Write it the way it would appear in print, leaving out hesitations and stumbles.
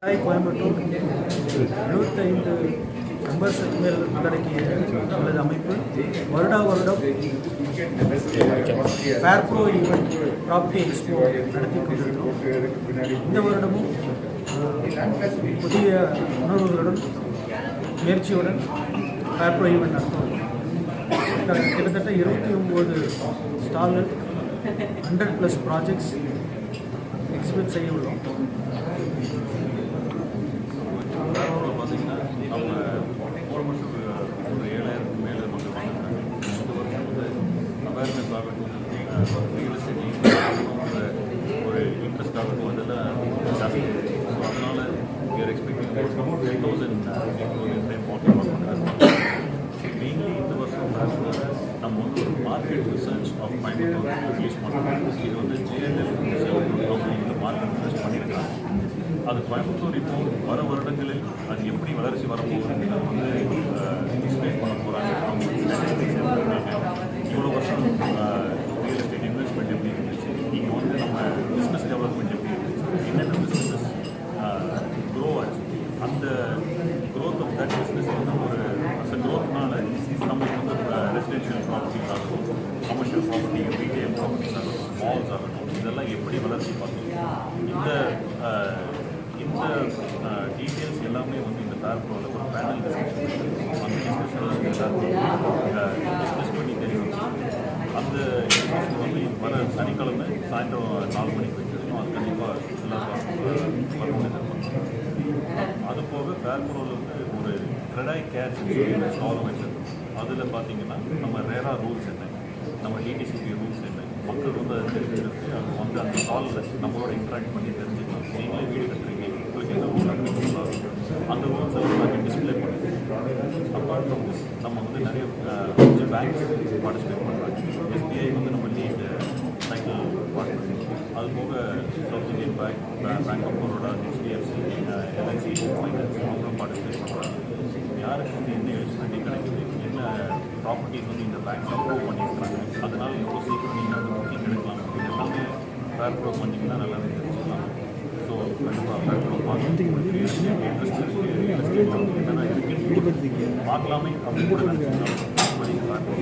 கோயம்புத்தூர் 75 மெம்பர்ஸுக்கு மேல் உள்ளடக்கிய அல்லது அமைப்பு வருடம் ஃபேர்ப்ரோ ஈவெண்ட் ப்ராப்பர்ட்டி எக்ஸ்போ நடத்தி கொண்டிருக்கிறோம். இந்த வருடமும் புதிய உணர்வுகளுடன் முயற்சியுடன் ஃபேர்ப்ரோ ஈவெண்ட் நடத்துவோம். கிட்டத்தட்ட 29 ஸ்டால்கள் 100+ ப்ராஜெக்ட்ஸ் எக்ஸிபிட் செய்ய உள்ளோம். பார்த்தீங்கன்னா நம்ம போன வருஷம் ஒரு 7000க்கு மேலே மக்கள் வாங்கினாங்க. இந்த வருஷம் வந்து அவேர்னஸ் ஆகட்டும், ரியல் எஸ்டேட் ஒரு இன்ட்ரெஸ்ட் ஆகட்டும், அதெல்லாம் ஜாஸ்தி. ஸோ அதனால் we are expecting 10,000 டைம் வாட்டர் பண்ணுறாங்க. மெயின்லி இந்த வருஷம் நம்ம வந்து ஒரு market research of Coimbatore release பண்ணுறோம். இது வந்து ஜேஎன்எல் இந்த மார்க்கெட் ரிசர்ச் பண்ணியிருக்காங்க. அது கோயம்புத்தூர் இப்போ வர வருடங்களில் அது எப்படி வளர்ச்சி வரப்போகுதுன்னு வந்து எக்ஸ்பிளைன் பண்ண போகிறாங்க. அவங்க இவ்வளோ வருஷம் ரியல் எஸ்டேட் இன்வெஸ்ட்மெண்ட் எப்படி இருந்துச்சு, இங்கே வந்து நம்ம பிஸ்னஸ் டெவலப்மெண்ட் எப்படி இருந்துச்சு, என்னென்ன பிஸ்னஸஸ் க்ரோ ஆச்சு, அந்த க்ரோத் ஆஃப் தட் பிஸ்னஸ் வந்து ஒரு அந்த க்ரோத்னால நம்மளுக்கு வந்து ரெசிடென்ஷியல் ப்ராப்பர்ட்டிஸ் ஆகட்டும், கமர்ஷியல் ப்ராப்பர்ட்டி, ரீட்டைல் ப்ராப்பர்ட்டிஸ் ஆகட்டும், மால்ஸ் ஆகட்டும், இதெல்லாம் எப்படி வளர்ச்சி பார்த்தோம். இந்த டீட்டெயில்ஸ் எல்லாமே வந்து இந்த ஃபேர்ப்ரோவில் ஒரு பேனல் டிஸ்கஷன் அந்த டிஸ்கஷனில் டிஸ்கஸ் பண்ணி தெரியும். அந்த டிஸ்கஷன் வந்து வர சனிக்கிழமை சாயந்தரம் 4 மணிக்கு வச்சிருக்கோம். அது கண்டிப்பாக எல்லாருக்கும் வரணும்னு எதிர்பார்க்கணும். அது போக ஃபேர்ப்ரோவில் வந்து ஒரு கிரெடாய் கேர் ஸ்டாலும் வச்சுருக்கோம். அதில் பார்த்தீங்கன்னா நம்ம ரேரா ரூல்ஸ் என்ன, நம்ம டிடிசிபி ரூல்ஸ் என்ன, மக்கள் வந்து அதை தெரிஞ்சுருக்கு. அது வந்து அந்த ஸ்டாலில் நம்மளோட இன்ட்ராக்ட் பண்ணி தெரிஞ்சுக்கலாம். நீங்களே வீடு கட்டுறீங்க, உங்களுக்கு எந்த ரூல் அந்த ரூல்ஸ் எல்லாம் டிஸ்பிளே பண்ணுறோம். அப்பார்ட் ஃப்ரம் திஸ் நம்ம வந்து நிறைய பேங்க்ஸ் பார்ட்டிசிபேட் பண்ணுறாங்க. எஸ்பிஐ வந்து நம்ம லீட் சைக்கிள் பார்ட்னர். அது போக South Indian Bank of Baroda, HDFC, LIC finance அவங்களும் பார்ட்டிசிபேட் பண்ணுறாங்க. யாருக்கு வந்து என்ன எலிஜிபிலிட்டி கிடைக்குது, என்ன ப்ராப்பர்ட்டிஸ் வந்து இந்த பேங்க்ஸ் அப்ரூவ் பண்ணியிருக்காங்க, அதனால் எவ்வளோ சீக்கிரம் நீங்கள் அந்த புக்கிங் எடுக்கலாம், இது எல்லாமே ஃபேர்ப்ரோ பண்ணிங்கன்னா நல்லாவே தெரிஞ்சுக்கலாம். ஸோ கண்டிப்பாக ஃபேர்ப்ரோ பார்த்து இன்ட்ரெஸ்ட் இருக்குது, ரியல் எஸ்டேட் என்னென்னா இருக்குது பார்க்கலாமே அப்படின்னு கூட நினச்சிங்கன்னா ஃபேர்ப்ரோ